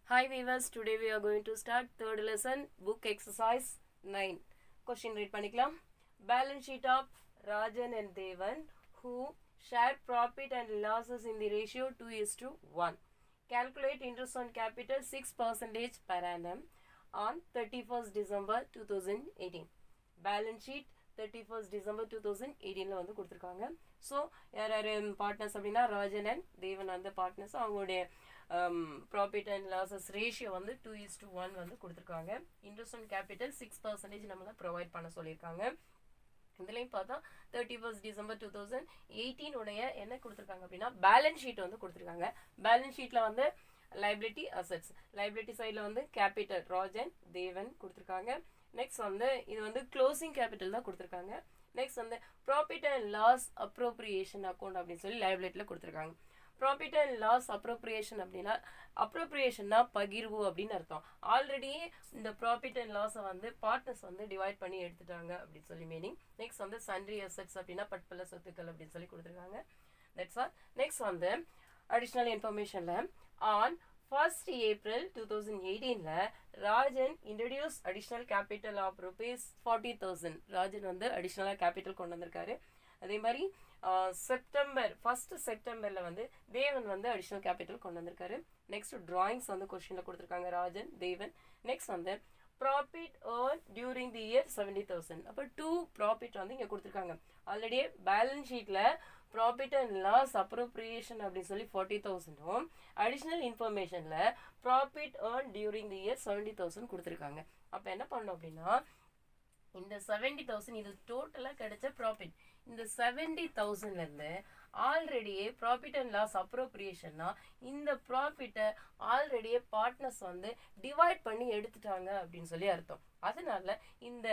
Hi viewers, today we are going to start third lesson, book exercise 9. Question read பண்ணிக்கலாம். Balance sheet of Rajan and Devan who share profit and losses in the ratio 2:1. Calculate interest on capital 6% per annum on 31st December 2018. Balance sheet 31st December 2018 வந்து கொடுத்துருக்காங்க. So யார் யார் partners அப்படின்னா Rajan and தேவன் அந்த partners அவங்களுடைய profit and losses ratio வந்து 2:1 வந்து கொடுத்துருக்காங்க. இன்ட்ரெஸ்ட் ஆன் கேபிட்டல் 6% நம்ம தான் ப்ரொவைட் பண்ண சொல்லியிருக்காங்க. இதுலையும் பார்த்தா 31st December 2018 உடைய என்ன கொடுத்துருக்காங்க அப்படின்னா பேலன்ஸ் ஷீட் வந்து கொடுத்துருக்காங்க. பேலன்ஸ் ஷீட்டில் வந்து லைபிலிட்டி அசெட்ஸ், லைபிலிட்டி சைடில் வந்து கேபிட்டல் ராஜன் தேவன் கொடுத்துருக்காங்க. நெக்ஸ்ட் வந்து இது வந்து க்ளோசிங் கேபிட்டல் தான் கொடுத்துருக்காங்க. நெக்ஸ்ட் வந்து profit and loss appropriation account அப்படின்னு சொல்லி லைபிலிட்டியில் கொடுத்துருக்காங்க. ப்ராஃபிட் அண்ட் லாஸ் அப்ரோப்ரியேஷன் அப்படின்னா அப்ரோப்ரியேஷன்னா பகிர்வு அப்படின்னு அர்த்தம். ஆல்ரெடியே இந்த ப்ராஃபிட் அண்ட் லாஸை வந்து பார்ட்னர்ஸ் வந்து டிவைட் பண்ணி எடுத்துட்டாங்க அப்படின்னு சொல்லி மீனிங். நெக்ஸ்ட் வந்து சன்ட்ரி அசெட்ஸ் அப்படின்னா பட்பல சொத்துக்கள் அப்படின்னு சொல்லி கொடுத்துருக்காங்க. That's all. நெக்ஸ்ட் வந்து அடிஷ்னல் இன்ஃபர்மேஷனில் on 1st April 2018 Rajan introduce additional capital of ₹40,000. Rajan வந்து அடிஷ்னலாக கேபிட்டல் கொண்டு வந்திருக்காரு. அதே மாதிரி செப்டம்பர் 1st செப்டம்பரில் வந்து தேவன் வந்து அடிஷ்னல் கேபிட்டல் கொண்டு வந்திருக்காரு. நெக்ஸ்ட் டிராயிங்ஸ் வந்து கொஸ்டினில் கொடுத்துருக்காங்க ராஜன் தேவன். நெக்ஸ்ட் வந்து profit earn during the year 70,000. அப்போ 2 ப்ராஃபிட் வந்து இங்கே கொடுத்துருக்காங்க. ஆல்ரெடி பேலன்ஸ் ஷீட்டில் ப்ராஃபிட் அண்ட் லாஸ் அப்ரோப்ரியேஷன் அப்படின்னு சொல்லி 40,000ம் அடிஷ்னல் இன்ஃபர்மேஷனில் profit earn during the year 70,000 கொடுத்துருக்காங்க. அப்போ என்ன பண்ணோம் அப்படின்னா இந்த 70,000 இது டோட்டலாக கிடைச்ச ப்ராஃபிட். இந்த 70,000லேருந்து ஆல்ரெடியே ப்ராஃபிட் அண்ட் லாஸ் அப்ரோப்ரியேஷன்னா இந்த ப்ராஃபிட்டை ஆல்ரெடியே பார்ட்னர்ஸ் வந்து டிவைட் பண்ணி எடுத்துட்டாங்க அப்படின்னு சொல்லி அர்த்தம். அதனால இந்த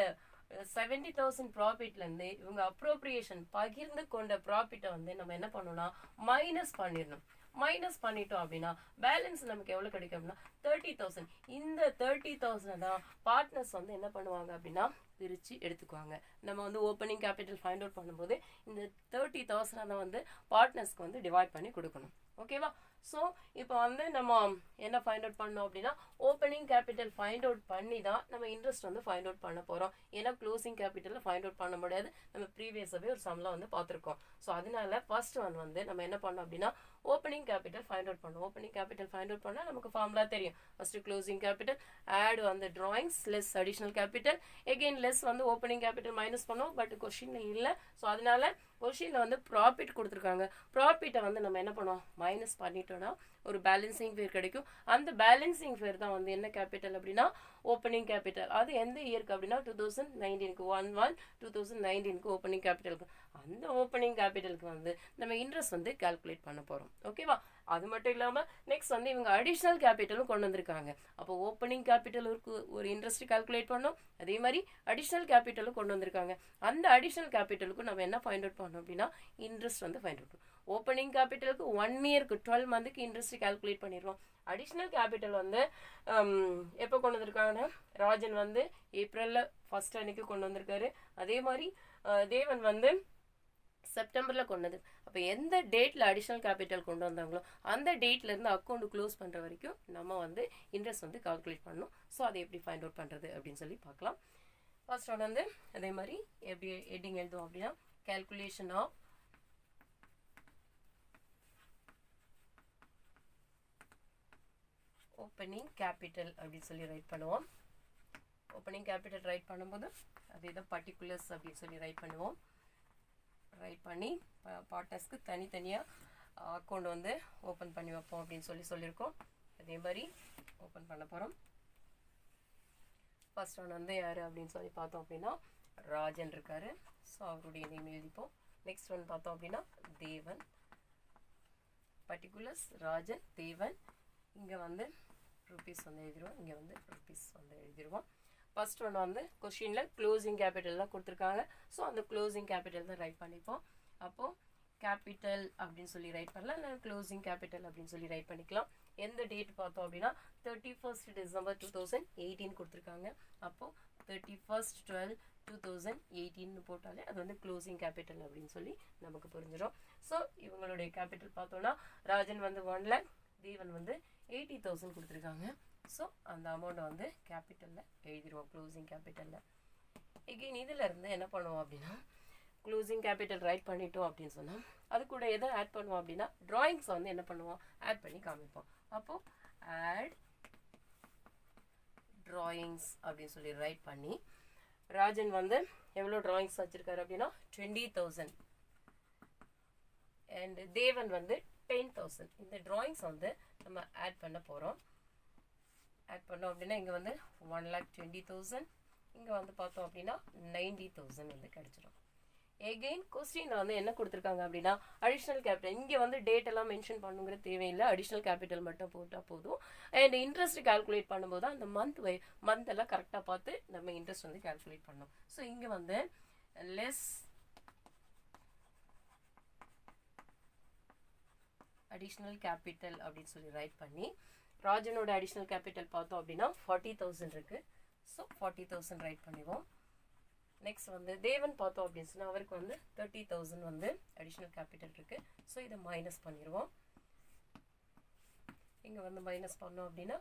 70,000 ப்ராஃபிட்லேருந்து இவங்க அப்ரோப்ரியேஷன் பகிர்ந்து கொண்ட ப்ராஃபிட்டை வந்து நம்ம என்ன பண்ணணும்னா மைனஸ் பண்ணிடணும். மைனஸ் பண்ணிட்டோம் அப்படின்னா பேலன்ஸ் நமக்கு எவ்வளோ கிடைக்கும்னா 30,000. இந்த 30,000 தான் பார்ட்னர்ஸ் வந்து என்ன பண்ணுவாங்க அப்படின்னா பிரித்து எடுத்துக்குவாங்க. நம்ம வந்து ஓப்பனிங் கேபிட்டல் ஃபைண்ட் அவுட் பண்ணும்போது இந்த 30,000 தான் வந்து பார்ட்னர்ஸ்க்கு வந்து டிவைட் பண்ணி கொடுக்கணும். ஓகேவா? ஸோ இப்போ வந்து நம்ம என்ன ஃபைண்ட் அவுட் பண்ணோம் அப்படின்னா ஓப்பனிங் கேபிட்டல் ஃபைண்ட் அவுட் பண்ணி தான் நம்ம இன்ட்ரெஸ்ட் வந்து ஃபைண்ட் அவுட் பண்ண போகிறோம். ஏன்னா க்ளோசிங் கேபிட்டலில் ஃபைண்ட் அவுட் பண்ண முடியாது. நம்ம ப்ரீவியஸாகவே ஒரு சம்லாம் வந்து பார்த்துருக்கோம். ஸோ அதனால ஃபர்ஸ்ட் ஒன் வந்து நம்ம என்ன பண்ணோம் அப்படின்னா ஓப்பனிங் கேபிட்டல் ஃபைண்ட் அவுட் பண்ணோம். ஓப்பனிங் கேபிட்டல் ஃபைண்ட் அவுட் பண்ணால் நமக்கு ஃபார்முலா தெரியும். ஃபர்ஸ்ட் க்ளோசிங் கேபிட்டல் ஆட் வந்து drawings less additional capital again less வந்து ஓப்பனிங் கேபிட்டல் மைனஸ் பண்ணோம். பட் கொஸ்டினில் இல்லை. ஸோ அதனால கொஸ்டினில் வந்து ப்ராஃபிட் கொடுத்துருக்காங்க. ப்ராஃபிட்டை வந்து நம்ம என்ன பண்ணுவோம் மைனஸ் பண்ணிட்டோம்னா ஒரு பேலன்சிங் ஃபேர் கிடைக்கும். அந்த பேலன்சிங் ஃபேர் தான் வந்து என்ன கேபிட்டல் அப்படின்னா ஓப்பனிங் கேபிட்டல். அது எந்த இயருக்கு அப்படின்னா 2019க்கு 1/1/2019க்கு ஓப்பனிங் கேபிட்டலுக்கு. அந்த ஓப்பனிங் கேபிட்டலுக்கு வந்து நம்ம இன்ட்ரெஸ்ட் வந்து கால்குலேட் பண்ண போகிறோம். ஓகேவா? அது மட்டும் இல்லாமல் நெக்ஸ்ட் வந்து இவங்க அடிஷ்னல் கேபிட்டலும் கொண்டு வந்திருக்காங்க. அப்போ ஓப்பனிங் கேபிட்டலுக்கு ஒரு இன்ட்ரெஸ்ட் கால்குலேட் பண்ணோம். அதே மாதிரி அடிஷ்னல் கேபிட்டலும் கொண்டு வந்திருக்காங்க. அந்த அடிஷ்னல் கேபிட்டலுக்கு நம்ம என்ன ஃபைண்ட் அவுட் பண்ணோம் அப்படின்னா இன்ட்ரெஸ்ட் வந்து ஃபைண்ட் அவுட். ஓப்பனிங் கேபிட்டலுக்கு 1 இயருக்கு 12 மந்த்துக்கு இன்ட்ரெஸ்ட் கால்குலேட் பண்ணிடுவோம். அடிஷ்னல் கேபிட்டல் வந்து எப்போ கொண்டு வந்திருக்காங்கன்னா ராஜன் வந்து ஏப்ரலில் 1st அன்னைக்கு கொண்டு வந்திருக்காரு. அதே மாதிரி தேவன் வந்து செப்டம்பரில் கொண்டு வந்து. அப்போ எந்த டேட்டில் அடிஷ்னல் கேபிட்டல் கொண்டு வந்தாங்களோ அந்த டேட்லேருந்து அக்கௌண்ட் க்ளோஸ் பண்ணுற வரைக்கும் நம்ம வந்து இன்ட்ரெஸ்ட் வந்து கால்குலேட் பண்ணணும். ஸோ அதை எப்படி ஃபைண்ட் அவுட் பண்ணுறது அப்படின்னு சொல்லி பார்க்கலாம். ஃபர்ஸ்ட் ஒன் வந்து அதே மாதிரி எப்படி ஹெட்டிங் எழுதுவோம் அப்படின்னா கேல்குலேஷன் ஆஃப் ஓப்பனிங் கேபிட்டல் அப்படின்னு சொல்லி ரைட் பண்ணுவோம். ஓப்பனிங் கேபிட்டல் ரைட் பண்ணும்போது அதே தான் பர்டிகுலர்ஸ் அப்படின்னு சொல்லி ரைட் பண்ணுவோம். ரைட் பண்ணி பார்ட்னர்ஸ்க்கு தனித்தனியாக அக்கௌண்ட் வந்து ஓப்பன் பண்ணி வைப்போம் அப்படின்னு சொல்லியிருக்கோம். அதே மாதிரி ஓப்பன் பண்ண போகிறோம். ஃபர்ஸ்ட் ஒன் வந்து யார் அப்படின்னு சொல்லி பார்த்தோம் அப்படின்னா ராஜன் இருக்காரு. ஸோ அவருடைய நேம் எழுதிப்போம். நெக்ஸ்ட் ஒன் பார்த்தோம் அப்படின்னா தேவன். பர்டிகுலர்ஸ் ராஜன் தேவன். இங்கே வந்து ருபீஸ் வந்து எழுதிடுவோம். இங்கே வந்து ருபீஸ் வந்து எழுதிடுவோம். ஃபர்ஸ்ட் ஒன் வந்து கொஸ்டினில் க்ளோசிங் கேபிட்டல் தான் கொடுத்துருக்காங்க. ஸோ அந்த க்ளோசிங் கேபிட்டல் தான் ரைட் பண்ணிப்போம். அப்போது கேபிட்டல் அப்படின்னு சொல்லி ரைட் பண்ணலாம், இல்லை க்ளோசிங் கேபிட்டல் அப்படின்னு சொல்லி ரைட் பண்ணிக்கலாம். எந்த டேட் பார்த்தோம் அப்படின்னா 31st December 2018 கொடுத்துருக்காங்க. அப்போது 31st 12/2018 போட்டாலே அது வந்து க்ளோசிங் கேபிட்டல் அப்படின்னு சொல்லி நமக்கு புரிஞ்சிடும். ஸோ இவங்களுடைய கேபிட்டல் பார்த்தோன்னா ராஜன் வந்து 1 lakh, தேவன் வந்து 80,000 கொடுத்துருக்காங்க. ஸோ அந்த அமௌண்ட்டை வந்து கேபிட்டலில் எழுதிடுவோம், க்ளோசிங் கேபிட்டலில். எகெயின் இதில் இருந்து என்ன பண்ணுவோம் அப்படின்னா, க்ளோசிங் கேபிட்டல் ரைட் பண்ணிட்டோம் அப்படின்னு சொன்னால் அது கூட எதை ஆட் பண்ணுவோம் அப்படின்னா ட்ராயிங்ஸ் வந்து என்ன பண்ணுவோம், ஆட் பண்ணி காமிப்போம். அப்போது ஆட் ட்ராயிங்ஸ் அப்படின்னு சொல்லி ரைட் பண்ணி, ராஜன் வந்து எவ்வளோ ட்ராயிங்ஸ் வச்சுருக்காரு அப்படின்னா 20,000 அண்ட் தேவன் வந்து 10,000. இந்த ட்ராயிங்ஸ் வந்து நம்ம ஆட் பண்ண போகிறோம். ஆட் பண்ணோம் அப்படின்னா இங்கே வந்து 1,20,000, இங்கே வந்து பார்த்தோம் அப்படின்னா 90,000 வந்து கிடச்சிடும். எகெயின் கொஸ்டினில் வந்து என்ன கொடுத்துருக்காங்க அப்படின்னா அடிஷ்னல் கேபிட்டல். இங்கே வந்து டேட் எல்லாம் மென்ஷன் பண்ணுங்கிற தேவையில்லை, அடிஷ்னல் கேபிட்டல் மட்டும் போட்டால் போதும். அண்ட் இன்ட்ரெஸ்ட் கால்குலேட் பண்ணும்போது அந்த மந்த் எல்லாம் கரெக்டாக பார்த்து நம்ம இன்ட்ரெஸ்ட் வந்து கால்குலேட் பண்ணணும். ஸோ இங்கே வந்து லெஸ் அடிஷ்னல் கேபிட்டல் அப்படின்னு சொல்லி ரைட் பண்ணி, ராஜனோட அடிஷ்னல் கேபிட்டல் பார்த்தோம் அப்படின்னா 40,000 இருக்குது. ஸோ 40,000 ரைட் பண்ணிடுவோம். நெக்ஸ்ட் வந்து தேவன் பார்த்தோம் அப்படின்னு சொன்னால் அவருக்கு வந்து 30,000 வந்து அடிஷ்னல் கேபிட்டல் இருக்குது. ஸோ இதை மைனஸ் பண்ணிடுவோம். இங்கே வந்து மைனஸ் பண்ணோம் அப்படின்னா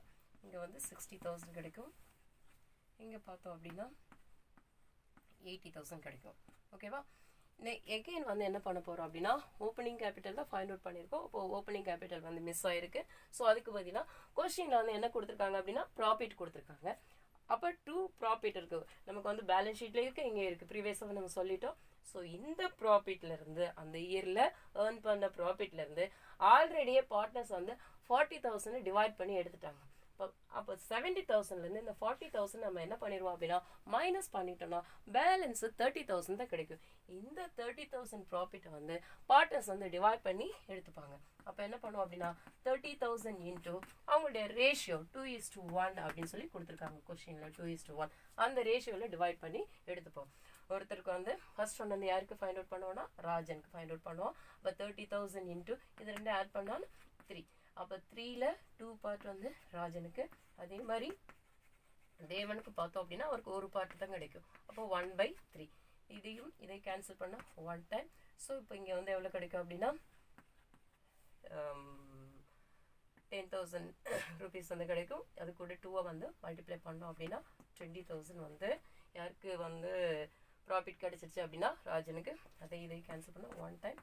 இங்கே வந்து 60,000 கிடைக்கும். இங்கே பார்த்தோம் அப்படின்னா 80,000 கிடைக்கும். ஓகேவா? எகெயின் வந்து என்ன பண்ண போகிறோம் அப்படின்னா ஓப்பனிங் கேபிட்டல் தான் ஃபைண்ட் அவுட் பண்ணியிருக்கோம். இப்போ ஓப்பனிங் கேபிட்டல் வந்து மிஸ் ஆகிருக்கு. ஸோ அதுக்கு பதிலாக கொஸ்டினில் வந்து என்ன கொடுத்துருக்காங்க அப்படின்னா ப்ராஃபிட் கொடுத்துருக்காங்க. அப்போ 2 ப்ராஃபிட் இருக்குது நமக்கு வந்து பேலன்ஸ் ஷீட்டில் இருக்குது, இங்கே இருக்குது, ப்ரீவியஸாக நம்ம சொல்லிட்டோம். ஸோ இந்த ப்ராஃபிட்லேருந்து அந்த இயரில் ஏர்ன் பண்ண ப்ராஃபிட்லேருந்து ஆல்ரெடியே பார்ட்னர்ஸ் வந்து 40,000 டிவைட் பண்ணி எடுத்துட்டாங்க. அப்போ 70,000லேருந்து இந்த 40,000 நம்ம என்ன பண்ணிடுவோம் அப்படின்னா மைனஸ் பண்ணிட்டோம்னா பேலன்ஸு 30,000 தான் கிடைக்கும். இந்த 30,000 ப்ராஃபிட்டை வந்து பார்ட்னர்ஸ் வந்து டிவைட் பண்ணி எடுத்துப்பாங்க. அப்போ என்ன பண்ணுவோம் அப்படின்னா 30,000 இன்ட்டு அவங்களுடைய ரேஷியோ 2:1 அப்படின்னு சொல்லி கொடுத்துருக்காங்க கொஸ்டினில். 2:1 அந்த ரேஷியோவில் டிவைட் பண்ணி எடுத்துப்போம். ஒருத்தருக்கு வந்து ஃபர்ஸ்ட் ஒன்று வந்து யாருக்கு ஃபைண்ட் அவுட் பண்ணுவோம்னா ராஜனுக்கு ஃபைண்ட் அவுட் பண்ணுவோம். அப்போ 30,000 இன்ட்டு இது ரெண்டு ஆட் பண்ணாலும் 3. அப்போ 3ல் 2 பார்ட் வந்து ராஜனுக்கு, அதே மாதிரி தேவனுக்கு பார்த்தோம் அப்படின்னா அவருக்கு ஒரு பார்ட் தான் கிடைக்கும். அப்போ 1/3. இதை கேன்சல் பண்ணால் 1 டைம். ஸோ இப்போ இங்கே வந்து எவ்வளோ கிடைக்கும் அப்படின்னா 10,000 ருபீஸ் வந்து கிடைக்கும். அது கூட 2 வந்து மல்டிப்ளை பண்ணோம் அப்படின்னா 20,000 வந்து யாருக்கு வந்து ப்ராஃபிட் கிடச்சிருச்சு அப்படின்னா ராஜனுக்கு. இதை கேன்சல் பண்ணால் 1 டைம்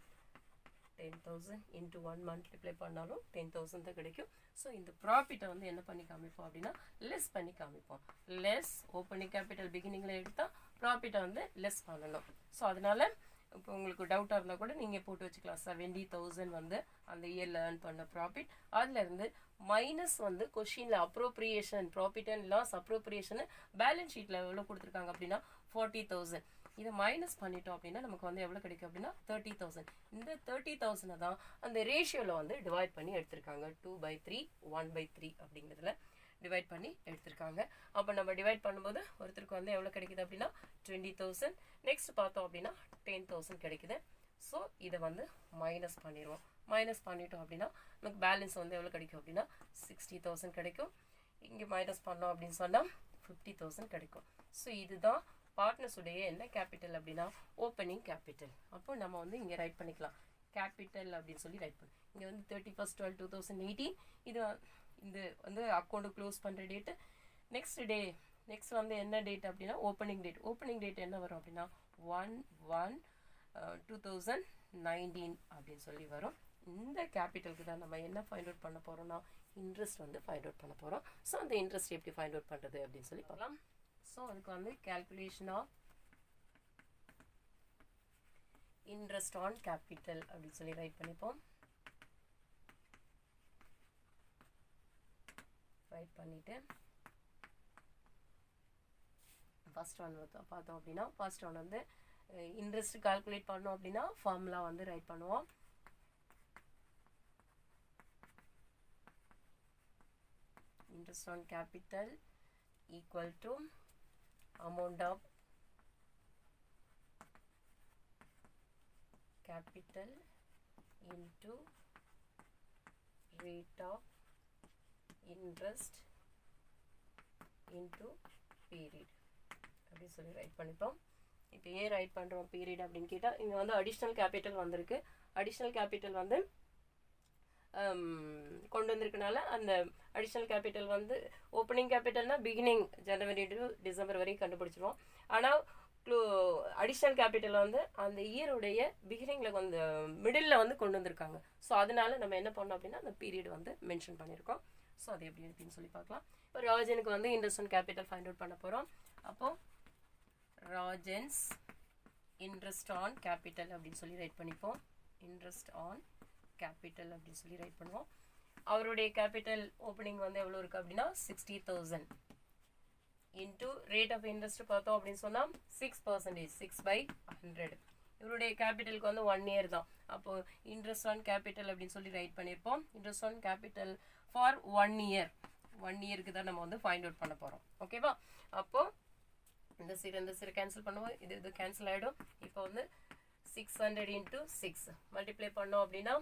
10,000 இன்ட்டு 1 மல்டிப்ளை பண்ணாலும் 10,000 தான் கிடைக்கும். ஸோ இந்த ப்ராஃபிட்டை வந்து என்ன பண்ணி காமிப்போம் அப்படின்னா லெஸ் பண்ணி காமிப்போம். லெஸ் ஓப்பனிங் கேபிட்டல் பிகினிங்கில் எடுத்தால் ப்ராஃபிட்டை வந்து லெஸ் பண்ணணும். ஸோ அதனால் இப்போ உங்களுக்கு டவுட்டாக இருந்தால் கூட நீங்கள் போட்டு வச்சுக்கலாம். 70,000 வந்து அந்த இயரில் ஏர்ன் பண்ண ப்ராஃபிட். அதுலேருந்து மைனஸ் வந்து கொஷினில் appropriation profit and loss appropriation balance ஷீட்டில் எவ்வளோ கொடுத்துருக்காங்க அப்படின்னா 40,000. இதை மைனஸ் பண்ணிட்டோம் அப்படின்னா நமக்கு வந்து எவ்வளோ கிடைக்கும் அப்படின்னா 30,000. இந்த 30,000 தான் அந்த ரேஷியோவில் வந்து டிவைட் பண்ணி எடுத்திருக்காங்க. 2/3 1/3 அப்படிங்கிறதுல டிவைட் பண்ணி எடுத்திருக்காங்க. அப்போ நம்ம டிவைட் பண்ணும்போது ஒருத்தருக்கு வந்து எவ்வளோ கிடைக்குது அப்படின்னா 20,000. நெக்ஸ்ட் பார்த்தோம் அப்படின்னா 10,000 கிடைக்குது. ஸோ இதை வந்து மைனஸ் பண்ணிடுவோம். மைனஸ் பண்ணிட்டோம் அப்படின்னா நமக்கு பேலன்ஸ் வந்து எவ்வளோ கிடைக்கும் அப்படின்னா 60,000 கிடைக்கும். இங்கே மைனஸ் பண்ணோம் அப்படின்னு சொன்னால் 50,000 கிடைக்கும். ஸோ இதுதான் பார்ட்னர்ஸ் உடைய என்ன கேபிட்டல் அப்படின்னா ஓப்பனிங் கேபிட்டல். அப்போ நம்ம வந்து இங்கே ரைட் பண்ணிக்கலாம் கேபிட்டல் அப்படின்னு சொல்லி ரைட் பண்ணி. இங்கே வந்து 31/12/2018 இது வந்து அக்கௌண்ட்டு க்ளோஸ் பண்ணுற டேட்டு. நெக்ஸ்ட் வந்து என்ன டேட் அப்படின்னா ஓப்பனிங் டேட். ஓப்பனிங் டேட் என்ன வரும் அப்படின்னா 1/1/2019 அப்படின்னு சொல்லி வரும். இந்த கேபிட்டலுக்கு தான் நம்ம என்ன ஃபைண்ட் அவுட் பண்ண போகிறோம்னா இன்ட்ரெஸ்ட் வந்து ஃபைண்ட் அவுட் பண்ண போகிறோம். ஸோ அந்த இன்ட்ரெஸ்ட் எப்படி ஃபைண்ட் அவுட் பண்ணுறது அப்படின்னு சொல்லி பார்க்கலாம். ஸோ அதுக்கு வந்து calculation of interest on capital அப்படின்னு சொல்லி ரைட் பண்ணிப்போம். ரைட் பண்ணிவிட்டு ஃபர்ஸ்ட் ஒன் பார்த்தோம் அப்படின்னா ஃபர்ஸ்ட் ஒன் வந்து இன்ட்ரெஸ்ட் கால்குலேட் பண்ணோம் அப்படின்னா ஃபார்முலா வந்து ரைட் பண்ணுவோம். Interest on capital equal to amount of capital into rate of interest into period அப்படி சொல்லி ரைட் பண்ணிப்போம். இப்போ ஏன் ரைட் பண்ணுறோம் பீரியட் அப்படின்னு கேட்டால் இங்கே வந்து அடிஷ்னல் கேபிட்டல் வந்திருக்கு. அடிஷ்னல் கேபிட்டல் வந்து கொண்டு வந்திருக்கனால அந்த அடிஷ்னல் கேபிட்டல் வந்து ஓப்பனிங் கேபிட்டல்னா பிகினிங் ஜனவரி டு டிசம்பர் வரைக்கும் கண்டுபிடிச்சிருவோம். ஆனால் அடிஷ்னல் கேபிட்டல் வந்து அந்த இயருடைய பிகினிங்கில் வந்து மிடில் வந்து கொண்டு வந்திருக்காங்க. ஸோ அதனால நம்ம என்ன பண்ணோம் அப்படின்னா அந்த பீரியட் வந்து மென்ஷன் பண்ணியிருக்கோம். ஸோ அது எப்படி அப்படின்னு சொல்லி பார்க்கலாம். இப்போ ராஜனுக்கு வந்து interest on capital find out பண்ண போகிறோம். அப்போது ராஜன்ஸ் இன்ட்ரெஸ்ட் ஆன் கேபிட்டல் அப்படின்னு சொல்லி ரைட் பண்ணிப்போம். இன்ட்ரெஸ்ட் ஆன் கேபிட்டல் அப்படின்னு சொல்லி ரைட் பண்ணுவோம். அவருடைய கேபிட்டல் ஓப்பனிங் வந்து எவ்வளோ இருக்குது அப்படின்னா 60,000 இன்டூ ரேட் ஆஃப் இன்ட்ரெஸ்ட் பார்த்தோம் அப்படின்னு சொன்னால் 6%, 6/100. இவருடைய கேபிட்டலுக்கு வந்து 1 இயர் தான். அப்போது இன்ட்ரெஸ்ட் ஆன் கேபிட்டல் அப்படின்னு சொல்லி ரைட் பண்ணியிருப்போம். Interest on capital for 1 year, 1 இயருக்கு தான் நம்ம வந்து ஃபைண்ட் அவுட் பண்ண போகிறோம். ஓகேவா? அப்போது இந்த சீரை கேன்சல் பண்ணுவோம். இது கேன்சல் ஆகிடும். இப்போ வந்து 600 இன்ட்டு 6 மல்டிப்ளை பண்ணோம் அப்படின்னா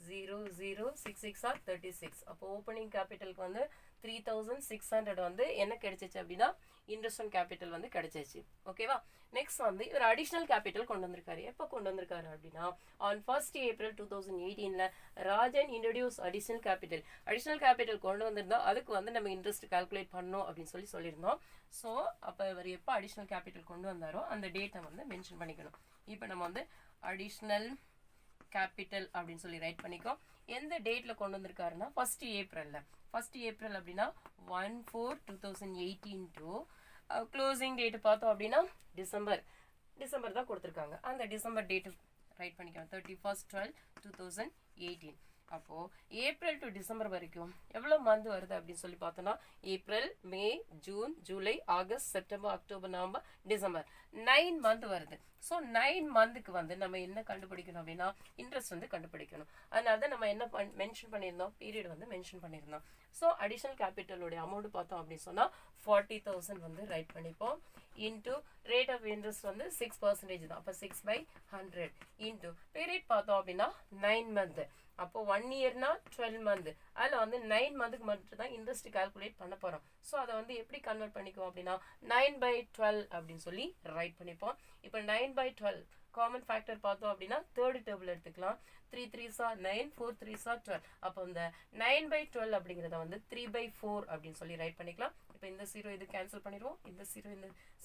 0, 0, 6, 6 ஆர் 36. அப்போ ஓப்பனிங் கேபிட்டலுக்கு வந்து 3600 வந்து என்ன கிடைச்சிச்சு அப்படின்னா இன்ட்ரெஸ்ட் ஆன் கேபிட்டல் வந்து கிடைச்சிச்சு. ஓகேவா? நெக்ஸ்ட் வந்து இவர் அடிஷ்னல் கேபிட்டல் கொண்டு வந்திருக்காரு. எப்போ கொண்டு வந்திருக்காரு அப்படின்னா on 1st April 2018 Rajan introduce additional capital. Additional capital கொண்டு வந்திருந்தா அதுக்கு வந்து நம்ம இன்ட்ரெஸ்ட் கால்குலேட் பண்ணோம் அப்படின்னு சொல்லியிருந்தோம். ஸோ அப்போ இவர் எப்போ அடிஷ்னல் கேபிட்டல் கொண்டு வந்தாரோ அந்த டேட்டை வந்து மென்ஷன் பண்ணிக்கணும். இப்போ நம்ம வந்து அடிஷ்னல் கேபிட்டல் அப்படின்னு சொல்லி ரைட் பண்ணிக்கோ. எந்த டேட்ல கொண்டு வந்திருக்காருன்னா 1st April. 1st April அப்படின்னா 1/4/2018 டு க்ளோசிங் டேட் பார்த்தோம் அப்படின்னா டிசம்பர் தான் கொடுத்துருக்காங்க. அந்த டிசம்பர் டேட்டு ரைட் பண்ணிக்கலாம். 31/12/2018. அப்போது ஏப்ரல் டு டிசம்பர் வரைக்கும் எவ்வளோ மந்த் வருது அப்படின்னு சொல்லி பார்த்தோன்னா April, May, June, July, August, September, October, November, December 9 month வருது. ஸோ 9 மந்த்துக்கு வந்து நம்ம என்ன கண்டுபிடிக்கணும் அப்படின்னா இன்ட்ரெஸ்ட் வந்து கண்டுபிடிக்கணும். அதனால தான் நம்ம என்ன மென்ஷன் பண்ணியிருந்தோம், பீரியட் வந்து மென்ஷன் பண்ணியிருந்தோம். ஸோ அடிஷனல் கேபிட்டலோடைய அமௌண்ட் பார்த்தோம் அப்படின்னு சொன்னால் 40,000 வந்து ரைட் பண்ணிப்போம். இன்டூ ரேட் ஆஃப் இன்ட்ரெஸ்ட் வந்து 6% தான். அப்போ 6/100 இன்டூ பீரியட் பார்த்தோம் அப்படின்னா 9 மந்த். அப்போ 1 இயர்னா 12 மந்த். அதில் வந்து 9 மந்த்துக்கு மட்டும் தான் இன்ட்ரெஸ்ட் கால்குலேட் பண்ண போகிறோம். ஸோ அதை வந்து எப்படி கன்வெர்ட் பண்ணிக்குவோம் அப்படின்னா 9/12 அப்படின்னு சொல்லி ரைட் பண்ணிப்போம். இப்போ 9/12 காமன் ஃபேக்டர் பார்த்தோம் அப்படின்னா தேர்ட் டேபிள் எடுத்துக்கலாம். 3 3s are 9, 4 3s are 12. அப்போ இந்த 9/12 அப்படிங்கிறத வந்து 3/4 அப்படின்னு சொல்லி ரைட் பண்ணிக்கலாம். இப்போ இந்த 0 இது கேன்சல் பண்ணிடுவோம், இந்த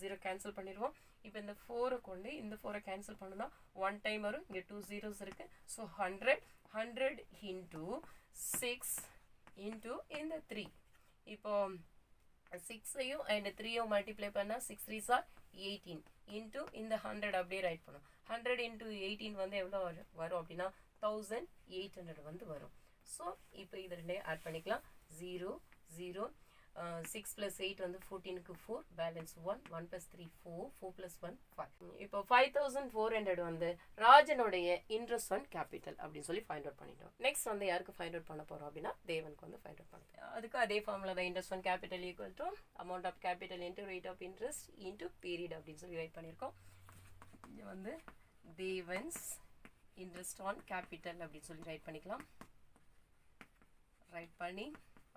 0 கேன்சல் பண்ணிடுவோம். இப்போ இந்த 4 கொண்டு இந்த 4 கேன்சல் பண்ணோம்னா 1 டைம் வரும். இங்கே 2 zeros இருக்கு. ஸோ 100 into 6 into இந்த 3. இப்போ 6ஐயும் and 3யும் மல்டிப்ளை பண்ணால் 6 3s are 18 into இந்த 100 அப்படியே ரைட் பண்ணும். 100 into 18 வந்து எவ்வளோ வரும் அப்படின்னா 1800 வந்து வரும். ஸோ இப்போ இது ரெண்டையும் ஆட் பண்ணிக்கலாம். 0 0 6 plus 8 வந்து 14க்கு 4 பேலன்ஸ் 1 1 plus 3 4 4 plus 1 5. இப்போ 5400 வந்து ராஜனுடைய இன்ட்ரெஸ்ட் ஆன் கேபிட்டல் அப்படின்னு சொல்லி ஃபைண்ட் அவுட் பண்ணிட்டோம். நெக்ஸ்ட் வந்து யாருக்கு ஃபைண்ட் அவுட் பண்ண போறோம் அப்படின்னா தேவனுக்கு வந்து ஃபைண்ட் அவுட் பண்ண. அதுக்கு அதே ஃபார்முலா தான். Interest on capital equal to amount of capital into rate of interest into period அப்படின்னு சொல்லி ரைட் பண்ணியிருக்கோம். இது வந்து தேவன்ஸ் இன்ட்ரெஸ்ட் ஆன் கேபிட்டல் அப்படின்னு சொல்லி ரைட் பண்ணிக்கலாம். ரைட் பண்ணி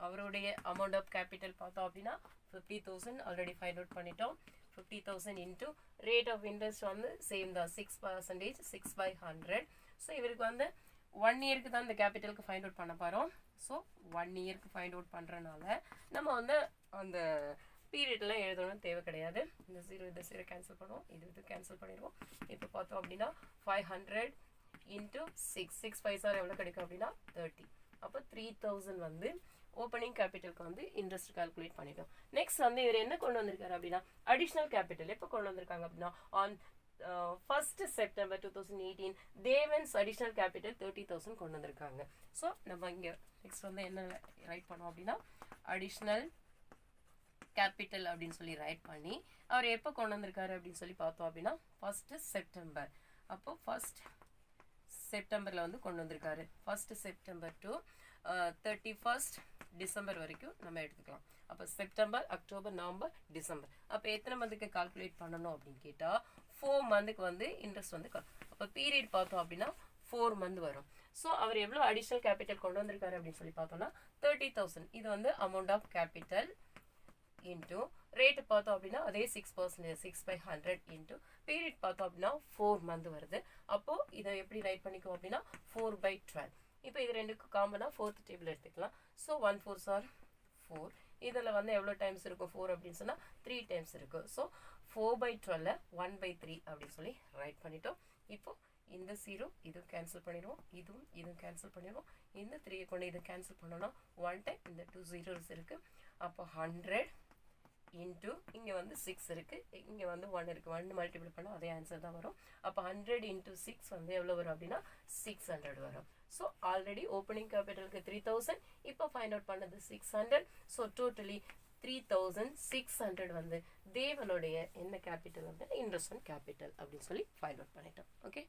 அவருடைய அமௌண்ட் ஆஃப் கேபிட்டல் பார்த்தோம் அப்படின்னா 50,000 ஆல்ரெடி ஃபைண்ட் அவுட் பண்ணிட்டோம். 50,000 இன்டூ ரேட் ஆஃப் இன்ட்ரெஸ்ட் வந்து சேம் தான் 6%, 6/100. ஸோ இவருக்கு வந்து 1 இயருக்கு தான் இந்த கேபிட்டலுக்கு ஃபைண்ட் அவுட் பண்ண போகிறோம். ஸோ 1 இயருக்கு ஃபைண்ட் அவுட் பண்ணுறனால நம்ம வந்து அந்த பீரியட்லாம் எழுதணும்னு தேவை கிடையாது. இந்த 0 கேன்சல் பண்ணுவோம், இது கேன்சல் பண்ணிடுவோம். இப்போ பார்த்தோம் அப்படின்னா 500 இன்டூ 6 5 எவ்வளோ கிடைக்கும் அப்படின்னா 30. அப்போ 3000 வந்து ஓப்பனிங் கேபிட்டலுக்கு வந்து இன்ட்ரெஸ்ட் கால்குலேட் பண்ணிட்டோம். நெக்ஸ்ட் வந்து இவர் என்ன கொண்டு வந்திருக்காரு அப்படின்னா அடிஷ்னல் கேபிட்டல் எப்போ கொண்டு வந்திருக்காங்க அப்படின்னா on 1st September 2018 Devan's additional capital 30,000 கொண்டு வந்திருக்காங்க. ஸோ நம்ம இங்கே நெக்ஸ்ட் வந்து என்ன ரைட் பண்ணோம் அப்படின்னா அடிஷ்னல் கேபிட்டல் அப்படின்னு சொல்லி ரைட் பண்ணி அவர் எப்போ கொண்டு வந்திருக்காரு அப்படின்னு சொல்லி பார்த்தோம் அப்படின்னா 1st September. அப்போ 1st செப்டம்பரில் வந்து கொண்டு வந்திருக்காரு. 1st September to 31st December வரைக்கும் நம்ம எடுத்துக்கலாம். அப்போ செப்டம்பர், அக்டோபர், நவம்பர், டிசம்பர். அப்போ எத்தனை மந்த்துக்கு கால்குலேட் பண்ணணும் அப்படின்னு கேட்டால் 4 மந்த்துக்கு வந்து இன்ட்ரெஸ்ட் வந்து அப்போ பீரியட் பார்த்தோம் அப்படின்னா 4 மந்த் வரும். ஸோ அவர் எவ்வளோ அடிஷ்னல் கேபிட்டல் கொண்டு வந்திருக்காரு அப்படின்னு சொல்லி பார்த்தோம்னா 30,000. இது வந்து amount of capital into rate பார்த்தோம் அப்படின்னா அதே 6%, 6/100 இன்டூ பீரியட் பார்த்தோம் அப்படின்னா 4 மந்த் வருது. அப்போது இதை எப்படி ரைட் பண்ணிக்குவோம் அப்படின்னா 4/12. இப்போ இது ரெண்டுக்கும் காமனாக ஃபோர்த் டேபிள் எடுத்துக்கலாம். So 1 4s are 4. இதில் வந்து எவ்வளோ டைம்ஸ் இருக்கும் 4 அப்படின்னு சொன்னால் 3 டைம்ஸ் இருக்கும். ஸோ 4/12 1/3 அப்படின்னு சொல்லி ரைட் பண்ணிட்டோம். இப்போ இந்த 0 இதுவும் கேன்சல் பண்ணிடுவோம், இதுவும் கேன்சல் பண்ணிடுவோம். இந்த 3 கொண்டு இது கேன்சல் பண்ணோன்னா 1 டைம் இந்த 2 zeros இருக்குது. அப்போ 100 இன்ட்டு இங்கே வந்து 6 இருக்குது, இங்கே வந்து 1 இருக்குது. 1 மல்டிபிள் பண்ணால் அதே ஆன்சர் தான் வரும். அப்போ 100 இன்ட்டு 6 வந்து எவ்வளோ வரும் அப்படின்னா 600 வரும். ஸோ ஆல்ரெடி ஓப்பனிங் கேபிட்டலுக்கு 3000, இப்போ ஃபைண்ட் அவுட் பண்ணது 600. ஸோ டோட்டலி 3600 வந்து தேவனுடைய என்ன கேபிட்டல் வந்து இன்வெஸ்ட்மெண்ட் கேபிட்டல் அப்படின்னு சொல்லி ஃபைண்ட் அவுட் பண்ணிட்டோம். ஓகே.